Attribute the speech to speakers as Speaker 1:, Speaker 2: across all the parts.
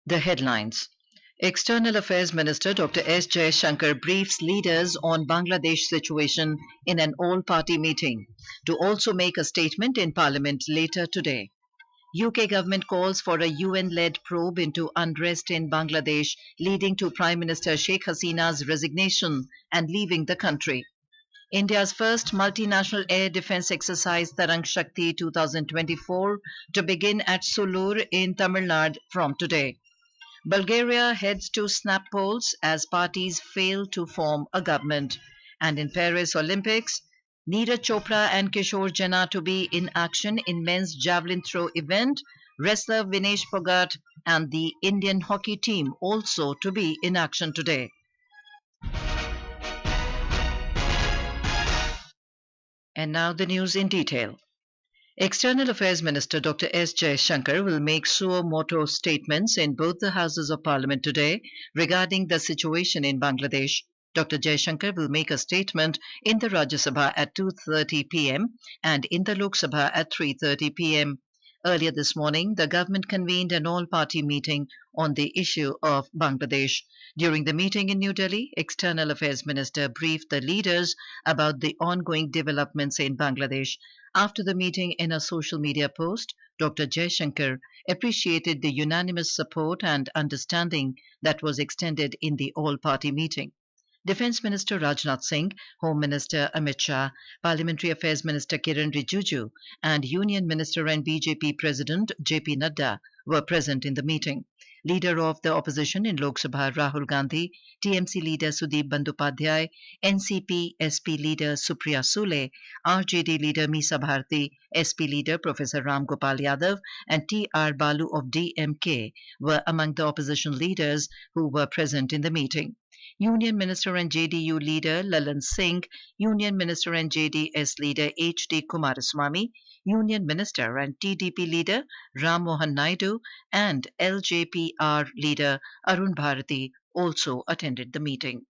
Speaker 1: The headlines. External Affairs Minister Dr. S. Jaishankar briefs leaders on Bangladesh situation in an all-party meeting to also make a statement in Parliament later today. UK government calls for a UN-led probe into unrest in Bangladesh, leading to Prime Minister Sheikh Hasina's resignation and leaving the country. India's first multinational air defense exercise Tarang Shakti 2024 to begin at Sulur in Tamil Nadu from today. Bulgaria heads to snap polls as parties fail to form a government. And in Paris Olympics, Neeraj Chopra and Kishore Jena to be in action in men's javelin throw event, wrestler Vinesh Phogat and the Indian hockey team also to be in action today. And now the news in detail. External Affairs Minister Dr. S. Jaishankar will make suo motu statements in both the Houses of Parliament today regarding the situation in Bangladesh. Dr. Jaishankar will make a statement in the Rajya Sabha at 2:30 p.m. and in the Lok Sabha at 3:30 p.m. Earlier this morning, the government convened an all-party meeting on the issue of Bangladesh. During the meeting in New Delhi, External Affairs Minister briefed the leaders about the ongoing developments in Bangladesh. After the meeting, in a social media post, Dr. Jaishankar appreciated the unanimous support and understanding that was extended in the all-party meeting. Defence Minister Rajnath Singh, Home Minister Amit Shah, Parliamentary Affairs Minister Kiran Rijiju, and Union Minister and BJP President JP Nadda were present in the meeting. Leader of the opposition in Lok Sabha Rahul Gandhi, TMC leader Sudeep Bandyopadhyay, NCP SP leader Supriya Sule, RJD leader Misa Bharti, SP leader Professor Ram Gopal Yadav, and TR Balu of DMK were among the opposition leaders who were present in the meeting. Union Minister and JDU leader Lalan Singh, Union Minister and JDS leader HD Kumaraswamy, Union Minister and TDP leader Ram Mohan Naidu, and LJPR leader Arun Bharati also attended the meeting.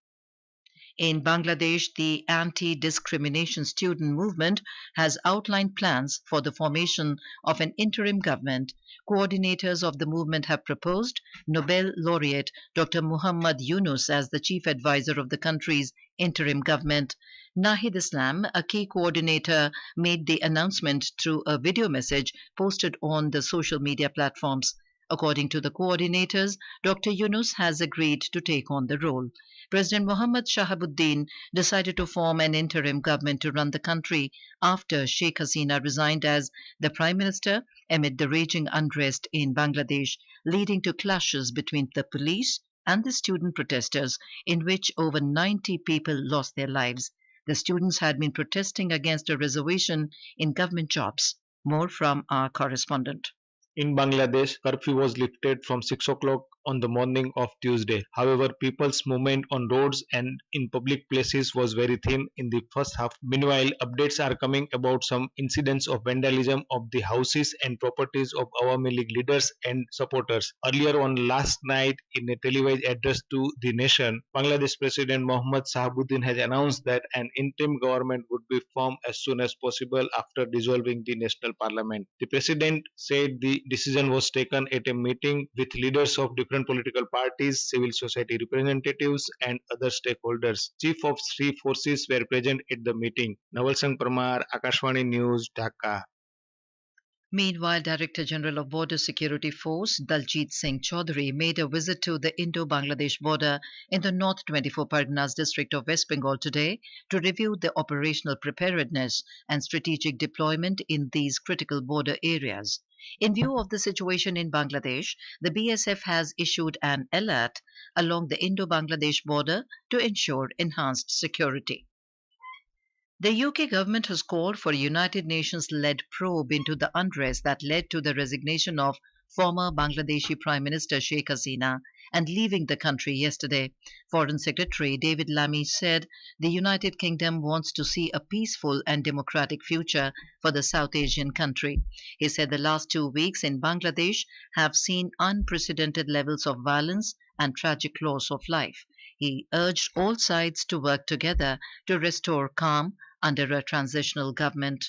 Speaker 1: In Bangladesh, the anti-discrimination student movement has outlined plans for the formation of an interim government. Coordinators of the movement have proposed Nobel laureate Dr. Muhammad Yunus as the chief advisor of the country's interim government. Nahid Islam, a key coordinator, made the announcement through a video message posted on the social media platforms. According to the coordinators, Dr. Yunus has agreed to take on the role. President Mohammad Shahabuddin decided to form an interim government to run the country after Sheikh Hasina resigned as the Prime Minister amid the raging unrest in Bangladesh, leading to clashes between the police and the student protesters, in which over 90 people lost their lives. The students had been protesting against a reservation in government jobs. More from our correspondent.
Speaker 2: In Bangladesh, curfew was lifted from 6 o'clock on the morning of Tuesday. However, people's movement on roads and in public places was very thin in the first half. Meanwhile, updates are coming about some incidents of vandalism of the houses and properties of Awami League leaders and supporters. Earlier on last night, in a televised address to the nation, Bangladesh President Mohammad Shahabuddin has announced that an interim government would be formed as soon as possible after dissolving the national parliament. The president said the decision was taken at a meeting with leaders of different political parties, civil society representatives, and other stakeholders. Chief of three forces were present at the meeting. Naval Singh Parmar, Akashvani News, Dhaka.
Speaker 1: Meanwhile, Director General of Border Security Force Daljit Singh Chaudhary made a visit to the Indo-Bangladesh border in the North 24 Parganas district of West Bengal today to review the operational preparedness and strategic deployment in these critical border areas. In view of the situation in Bangladesh, the BSF has issued an alert along the Indo-Bangladesh border to ensure enhanced security. The UK government has called for a United Nations-led probe into the unrest that led to the resignation of former Bangladeshi Prime Minister Sheikh Hasina and leaving the country yesterday. Foreign Secretary David Lammy said the United Kingdom wants to see a peaceful and democratic future for the South Asian country. He said the last 2 weeks in Bangladesh have seen unprecedented levels of violence and tragic loss of life. He urged all sides to work together to restore calm under a transitional government.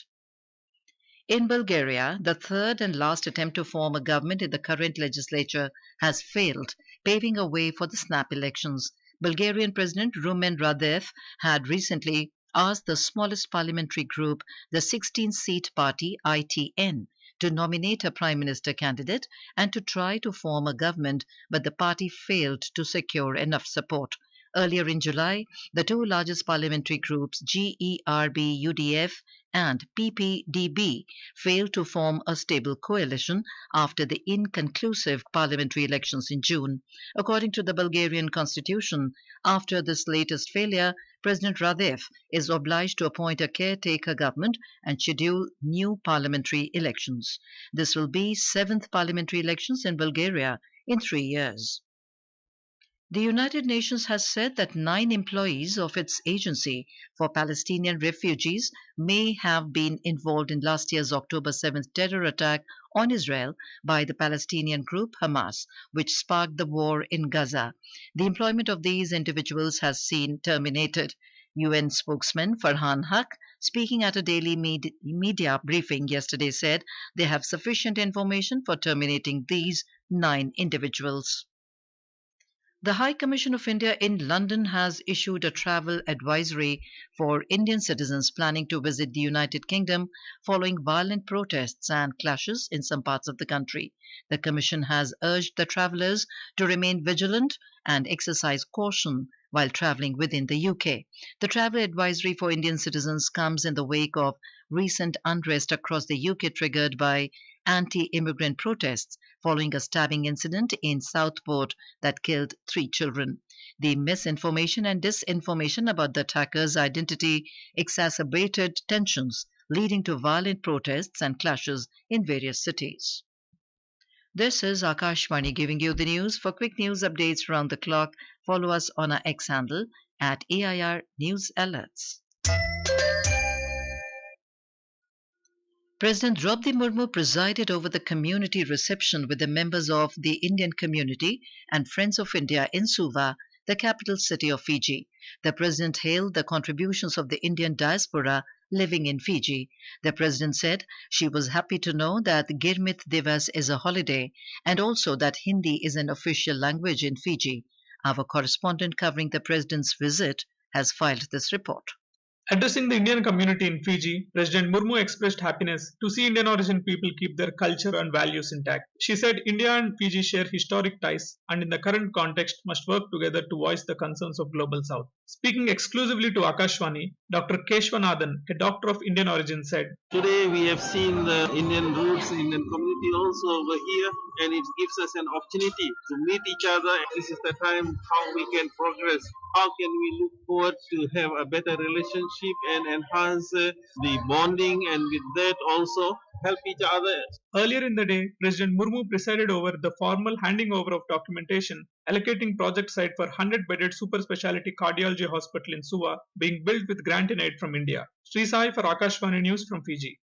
Speaker 1: In Bulgaria, the third and last attempt to form a government in the current legislature has failed, paving a way for the snap elections. Bulgarian President Rumen Radev had recently asked the smallest parliamentary group, the 16-seat party ITN, to nominate a prime minister candidate and to try to form a government, but the party failed to secure enough support. Earlier in July, the two largest parliamentary groups, GERB UDF and PPDB, failed to form a stable coalition after the inconclusive parliamentary elections in June. According to the Bulgarian constitution, after this latest failure, President Radev is obliged to appoint a caretaker government and schedule new parliamentary elections. This will be seventh parliamentary elections in Bulgaria in 3 years. The United Nations has said that 9 employees of its agency for Palestinian refugees may have been involved in last year's October 7th terror attack on Israel by the Palestinian group Hamas, which sparked the war in Gaza. The employment of these individuals has been terminated. UN spokesman Farhan Haq, speaking at a daily media briefing yesterday, said they have sufficient information for terminating these 9 individuals. The High Commission of India in London has issued a travel advisory for Indian citizens planning to visit the United Kingdom following violent protests and clashes in some parts of the country. The Commission has urged the travellers to remain vigilant and exercise caution while travelling within the UK. The travel advisory for Indian citizens comes in the wake of recent unrest across the UK triggered by anti-immigrant protests following a stabbing incident in Southport that killed 3 children. The misinformation and disinformation about the attacker's identity exacerbated tensions, leading to violent protests and clashes in various cities. This is Akashvani giving you the news. For quick news updates round the clock, follow us on our X handle at AIR News Alerts. President Draupadi Murmu presided over the community reception with the members of the Indian community and Friends of India in Suva, the capital city of Fiji. The president hailed the contributions of the Indian diaspora living in Fiji. The president said she was happy to know that Girmit Divas is a holiday and also that Hindi is an official language in Fiji. Our correspondent covering the president's visit has filed this report.
Speaker 3: Addressing the Indian community in Fiji, President Murmu expressed happiness to see Indian origin people keep their culture and values intact. She said India and Fiji share historic ties and in the current context must work together to voice the concerns of Global South. Speaking exclusively to Akashvani, Dr. Keshwanathan, a doctor of Indian origin, said,
Speaker 4: "Today we have seen the Indian roots, Indian community also over here, and it gives us an opportunity to meet each other. This is the time how we can progress. How can we look forward to have a better relationship and enhance the bonding and with that also help each other."
Speaker 3: Earlier in the day, President Murmu presided over the formal handing over of documentation allocating project site for 100-bedded super specialty cardiology hospital in Suva being built with grant in aid from India. Sri Sai for Akashvani News from Fiji.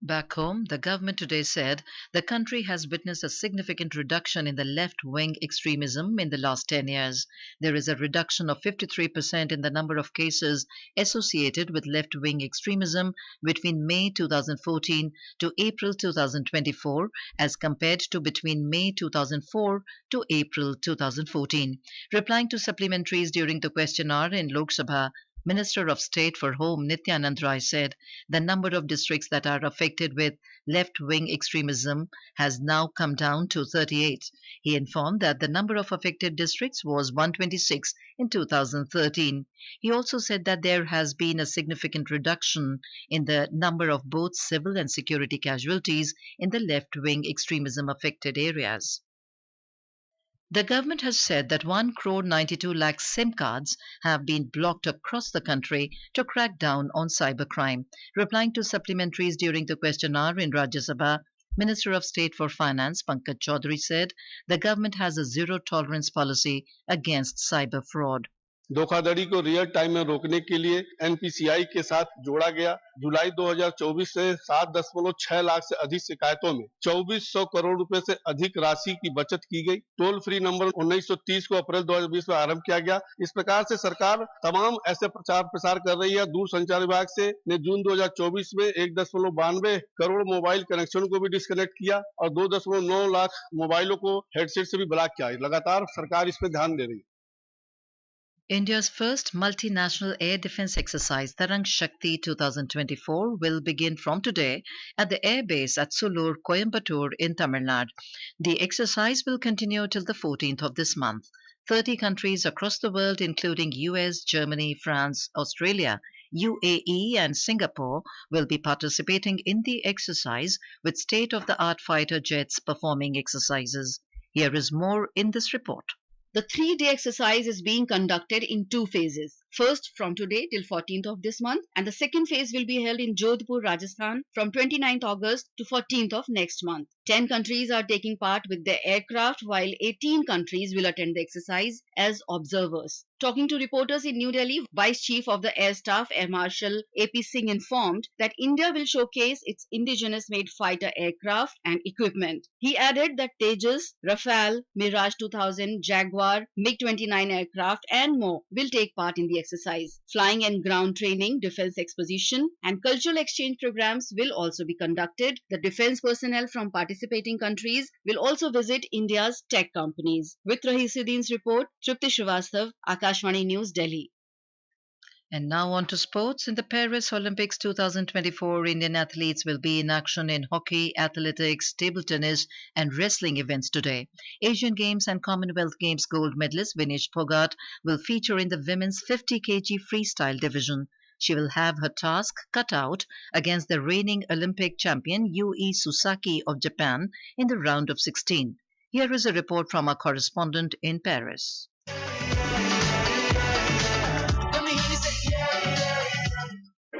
Speaker 1: Back home, the government today said the country has witnessed a significant reduction in the left-wing extremism in the last 10 years. There is a reduction of 53% in the number of cases associated with left-wing extremism between May 2014 to April 2024 as compared to between May 2004 to April 2014. Replying to supplementaries during the question hour in Lok Sabha, Minister of State for Home Nityanand Rai said the number of districts that are affected with left-wing extremism has now come down to 38. He informed that the number of affected districts was 126 in 2013. He also said that there has been a significant reduction in the number of both civil and security casualties in the left-wing extremism affected areas. The government has said that 1 crore 92 lakh SIM cards have been blocked across the country to crack down on cybercrime. Replying to supplementaries during the question hour in Rajya Sabha, Minister of State for Finance Pankaj Chaudhary said the government has a zero tolerance policy against cyber fraud.
Speaker 5: धोखाधड़ी को real time में रोकने के लिए NPCI के साथ जोड़ा गया। जुलाई 2024 से 7.6 लाख से अधिक शिकायतों में 2400 करोड़ रुपए से अधिक राशि की बचत की गई। टोल फ्री नंबर 1930 को अप्रैल 2020 में आरंभ किया गया। इस प्रकार से सरकार तमाम ऐसे प्रचार प्रसार कर रही है। दूरसंचार विभाग से ने जून 2024 में 1.92 करोड़ मोबाइल कनेक्शन को भी डिस्कनेक्ट किया और 2.9 लाख मोबाइलों को हेडसेट से भी ब्लॉक किया। लगातार सरकार इस पर ध्यान दे रही है।
Speaker 1: India's first multinational air defense exercise, Tarang Shakti 2024, will begin from today at the air base at Sulur, Coimbatore in Tamil Nadu. The exercise will continue till the 14th of this month. 30 countries across the world, including US, Germany, France, Australia, UAE and Singapore, will be participating in the exercise with state-of-the-art fighter jets performing exercises. Here is more in this report.
Speaker 6: The 3-day exercise is being conducted in 2 phases. First from today till 14th of this month, and the second phase will be held in Jodhpur, Rajasthan from 29th August to 14th of next month. 10 countries are taking part with their aircraft, while 18 countries will attend the exercise as observers. Talking to reporters in New Delhi, Vice Chief of the Air Staff, Air Marshal A.P. Singh informed that India will showcase its indigenous-made fighter aircraft and equipment. He added that Tejas, Rafale, Mirage 2000, Jaguar, MiG-29 aircraft and more will take part in the exercise. Flying and ground training, defense exposition and cultural exchange programs will also be conducted. The defense personnel from participating countries will also visit India's tech companies. With Rahisuddin's report, Tripti Srivastav, Akashvani News, Delhi.
Speaker 1: And now on to sports. In the Paris Olympics 2024, Indian athletes will be in action in hockey, athletics, table tennis and wrestling events today. Asian Games and Commonwealth Games gold medalist Vinesh Phogat will feature in the women's 50 kg freestyle division. She will have her task cut out against the reigning Olympic champion Yui Susaki of Japan in the round of 16. Here is a report from our correspondent in Paris.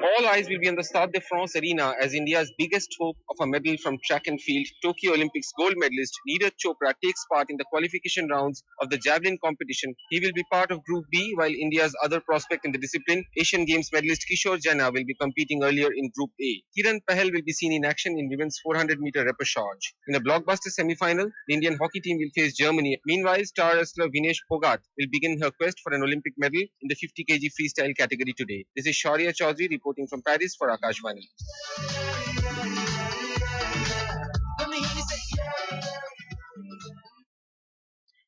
Speaker 7: All eyes will be on the Stade de France arena as India's biggest hope of a medal from track and field, Tokyo Olympics gold medalist Neeraj Chopra takes part in the qualification rounds of the javelin competition. He will be part of Group B, while India's other prospect in the discipline, Asian Games medalist Kishore, Jena, will be competing earlier in Group A. Kiran Pahel will be seen in action in women's 400-meter repechage. In the blockbuster semi-final, the Indian hockey team will face Germany. Meanwhile, star wrestler Vinesh Phogat will begin her quest for an Olympic medal in the 50 kg freestyle category today. This is Shaurya Chaudhary reporting from Paris for Akashvani.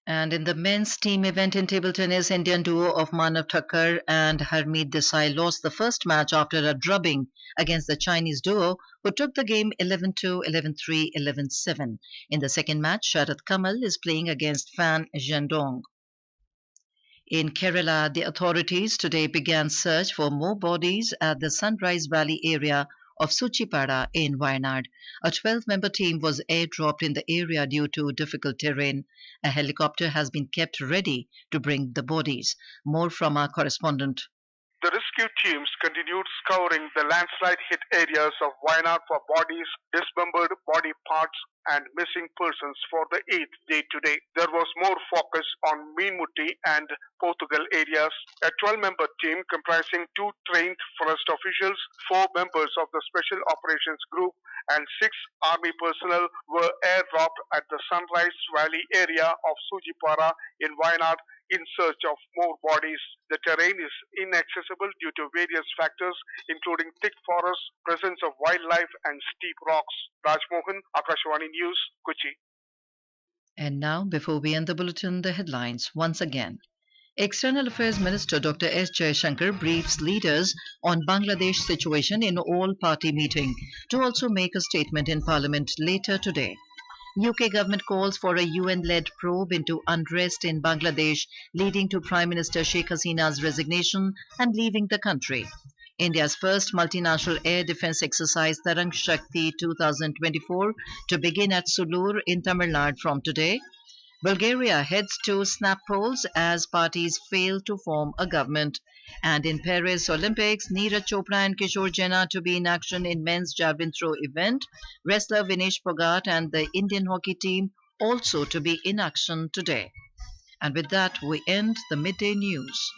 Speaker 1: And in the men's team event in table tennis, Indian duo of Manav Thakkar and Harmeet Desai lost the first match after a drubbing against the Chinese duo, who took the game 11-2, 11-3, 11-7. In the second match, Sharat Kamal is playing against Fan Zhendong. In Kerala, the authorities today began search for more bodies at the Sunrise Valley area of Suchipada in Wayanad. A 12-member team was airdropped in the area due to difficult terrain. A helicopter has been kept ready to bring the bodies. More from our correspondent.
Speaker 8: The rescue teams continued scouring the landslide-hit areas of Wayanad for bodies, dismembered body parts and missing persons for the 8th day today. There was more focus on Meenmutti and Portugal areas. A 12-member team comprising 2 trained forest officials, 4 members of the Special Operations Group and 6 army personnel were airdropped at the Sunrise Valley area of Sujipara in Wayanad in search of more bodies. The terrain is inaccessible due to various factors, including thick forests, presence of wildlife and steep rocks. Raj Mohan, Akashvani News, Kochi.
Speaker 1: And now, before we end the bulletin, the headlines once again. External Affairs Minister Dr. S. Jaishankar briefs leaders on Bangladesh situation in all-party meeting to also make a statement in Parliament later today. UK government calls for a UN-led probe into unrest in Bangladesh, leading to Prime Minister Sheikh Hasina's resignation and leaving the country. India's first multinational air defense exercise, Tarang Shakti 2024, to begin at Sulur in Tamil Nadu from today. Bulgaria heads to snap polls as parties fail to form a government. And in Paris Olympics, Neeraj Chopra and Kishore Jena to be in action in men's javelin throw event. Wrestler Vinesh Phogat and the Indian hockey team also to be in action today. And with that, we end the midday news.